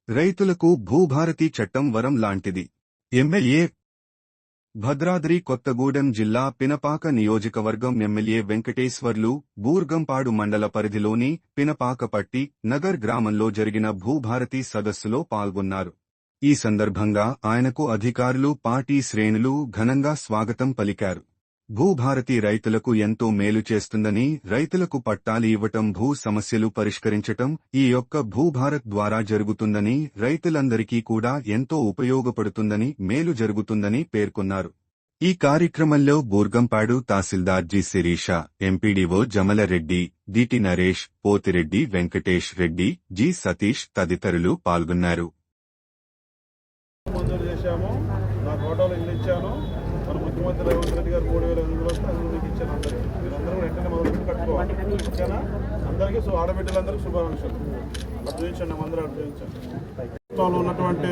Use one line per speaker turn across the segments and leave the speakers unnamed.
రైతులకు భూభారతి చట్టం వరం లాంటిది. ఎమ్మెల్యే భద్రాద్రి కొత్తగూడెం జిల్లా పినపాక నియోజకవర్గం ఎమ్మెల్యే వెంకటేశ్వర్లు బూర్గంపాడు మండల పరిధిలోని పినపాకపట్టి నగర్ గ్రామంలో జరిగిన భూభారతి సదస్సులో పాల్గొన్నారు. ఈ సందర్భంగా ఆయనకు అధికారులు, పార్టీ శ్రేణులు ఘనంగా స్వాగతం పలికారు. భూభారతి రైతులకు ఎంతో మేలు చేస్తుందని, రైతులకు పట్టాలు ఇవ్వటం, భూ సమస్యలు పరిష్కరించటం ఈ యొక్క భూభారత్ ద్వారా జరుగుతుందని, రైతులందరికీ కూడా ఎంతో ఉపయోగపడుతుందని, మేలు జరుగుతుందని పేర్కొన్నారు. ఈ కార్యక్రమంలో Burgampadu tahsildar G Sirisha, MPDO Jamalareddy, DT Naresh, Pothireddy Venkatesh Reddy, G Satish తదితరులు పాల్గొన్నారు.
మన ముఖ్యమంత్రి రేవంత్ రెడ్డి గారు 3,800 వస్తే మీకు ఇచ్చాను. అందరికీ మీరందరూ కూడా వెంటనే మొదలు కట్టుకోవాలి. ఓకేనా? అందరికీ ఆడబిడ్డలందరికీ శుభాకాంక్షలు. అటు చూపించండి, అందరూ అటు చూపించండి. రాష్ట్రంలో ఉన్నటువంటి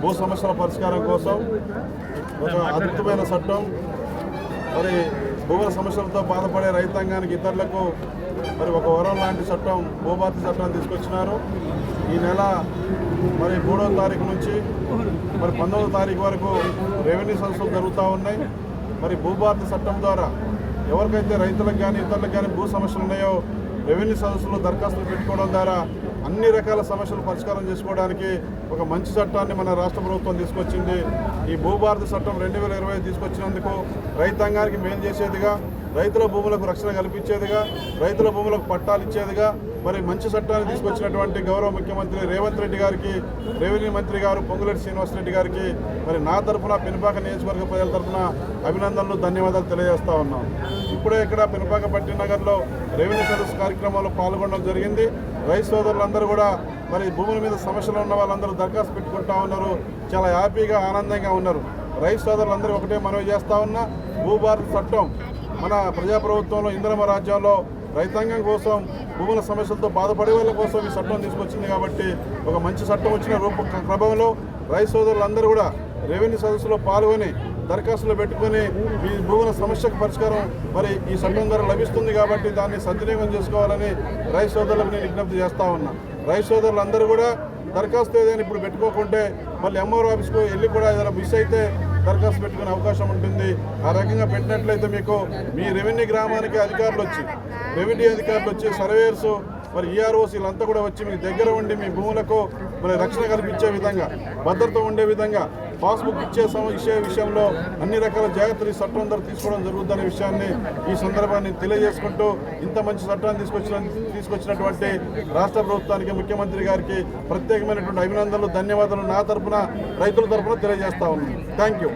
భూ సమస్యల పరిష్కారం కోసం ఒక అద్భుతమైన చట్టం, మరి భూముల సమస్యలతో బాధపడే రైతాంగానికి, ఇతరులకు మరి ఒక వరం లాంటి చట్టం, భూభారతి చట్టాన్ని తీసుకొచ్చినారు. ఈ నెల మరి 3వ తారీఖు నుంచి మరి 19వ తారీఖు వరకు రెవెన్యూ సంస్థలు జరుగుతూ ఉన్నాయి. మరి భూభారతి చట్టం ద్వారా ఎవరికైతే రైతులకు కానీ ఇతరులకు కానీ భూ సమస్యలు ఉన్నాయో రెవెన్యూ సంస్థలు దరఖాస్తులు పెట్టుకోవడం ద్వారా అన్ని రకాల సమస్యలు పరిష్కారం చేసుకోవడానికి ఒక మంచి చట్టాన్ని మన రాష్ట్ర ప్రభుత్వం తీసుకొచ్చింది. ఈ భూభారతి చట్టం 2020 తీసుకొచ్చినందుకు రైతాంగానికి మేలు చేసేదిగా, రైతుల భూములకు రక్షణ కల్పించేదిగా, రైతుల భూములకు పట్టాలు ఇచ్చేదిగా మరి మంచి చట్టాన్ని తీసుకొచ్చినటువంటి గౌరవ ముఖ్యమంత్రి రేవంత్ రెడ్డి గారికి, రెవెన్యూ మంత్రి గారు పొంగులేటి శ్రీనివాసరెడ్డి గారికి మరి నా తరఫున, పినపాక నియోజకవర్గ ప్రజల తరఫున అభినందనలు, ధన్యవాదాలు తెలియజేస్తా ఉన్నాం. ఇప్పుడే ఇక్కడ పినపాక పట్టి నగర్లో రెవెన్యూ సదస్సు కార్యక్రమంలో పాల్గొనడం జరిగింది. రైతు సోదరులందరూ కూడా మరి భూముల మీద సమస్యలు ఉన్న వాళ్ళందరూ దరఖాస్తు పెట్టుకుంటా ఉన్నారు. చాలా హ్యాపీగా, ఆనందంగా ఉన్నారు. రైతు సోదరులందరూ ఒకటే మనవి చేస్తా ఉన్నా, భూభారతి చట్టం మన ప్రజాప్రభుత్వంలో, ఇందిరమ్మ రాజ్యంలో రైతాంగం కోసం, భూముల సమస్యలతో బాధపడే వాళ్ళ కోసం ఈ చట్టం తీసుకొచ్చింది. కాబట్టి ఒక మంచి చట్టం వచ్చిన క్రమంలో రైతు సోదరులందరూ కూడా రెవెన్యూ సదస్సులో పాల్గొని దరఖాస్తులు పెట్టుకుని ఈ భూముల సమస్యకు పరిష్కారం మరి ఈ చట్టం ద్వారా లభిస్తుంది. కాబట్టి దాన్ని సద్వినియోగం చేసుకోవాలని రైతు సోదరులకు నేను విజ్ఞప్తి చేస్తా ఉన్నా. రైతు సోదరులందరూ కూడా దరఖాస్తు ఏదైనా ఇప్పుడు పెట్టుకోకుంటే మళ్ళీ ఎంఆర్ఓ ఆఫీస్కు వెళ్ళి కూడా ఏదైనా మిస్ అయితే దరఖాస్తు పెట్టుకునే అవకాశం ఉంటుంది. ఆ రకంగా పెట్టినట్లయితే మీకు మీ రెవెన్యూ గ్రామానికి అధికారులు వచ్చి, రెవెన్యూ అధికారులు వచ్చి, సర్వేయర్స్, మరి ఈఆర్ఓస్ వీళ్ళంతా కూడా వచ్చి మీ దగ్గర ఉండి మీ భూములకు మరి రక్షణ కల్పించే విధంగా, భద్రత ఉండే విధంగా, పాస్బుక్ ఇచ్చే విషయంలో అన్ని రకాల జాగ్రత్తలు ఈ చట్టం ద్వారా తీసుకోవడం జరుగుతుందనే విషయాన్ని ఈ సందర్భాన్ని తెలియజేసుకుంటూ, ఇంత మంచి చట్టాన్ని తీసుకొచ్చినటువంటి రాష్ట్ర ప్రభుత్వానికి, ముఖ్యమంత్రి గారికి ప్రత్యేకమైనటువంటి అభినందనలు, ధన్యవాదాలు నా తరఫున, రైతుల తరఫున తెలియజేస్తా ఉన్నాను. Thank you.